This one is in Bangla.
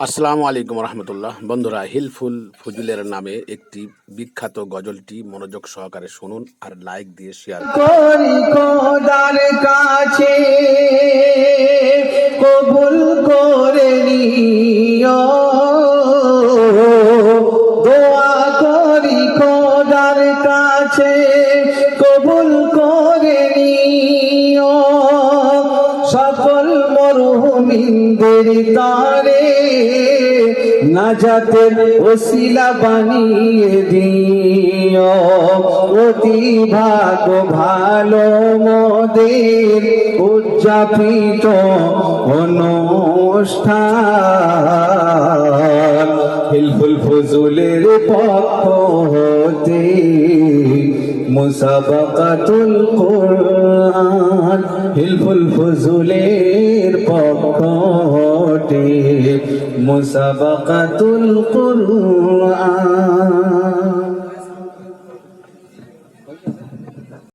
আসসালামু আলাইকুম রহমতুল্লাহ। বন্ধুরা, হিলফুল ফজুলের নামে একটি বিখ্যাত গজলটি মনোযোগ সহকারে শুনুন আর লাইক দিয়ে শেয়ার করি খোদার কাছে কবুল করে নিও, দোয়া করি খোদার কাছে কবুল করে নিও, সকল মরহুমিনদের তারে নাজাতের ওসিলা বানিয়ে দিও। অতি ভাগ ভালো মোদের উদযাপিত অনুষ্ঠান হিলফুল ফজুলের পক্ষ হতে মুসাবাকাতুল কুরআন, হিলফুল ফজুলের পক্ষ হতে মুসাবাকাতুল কুরআন।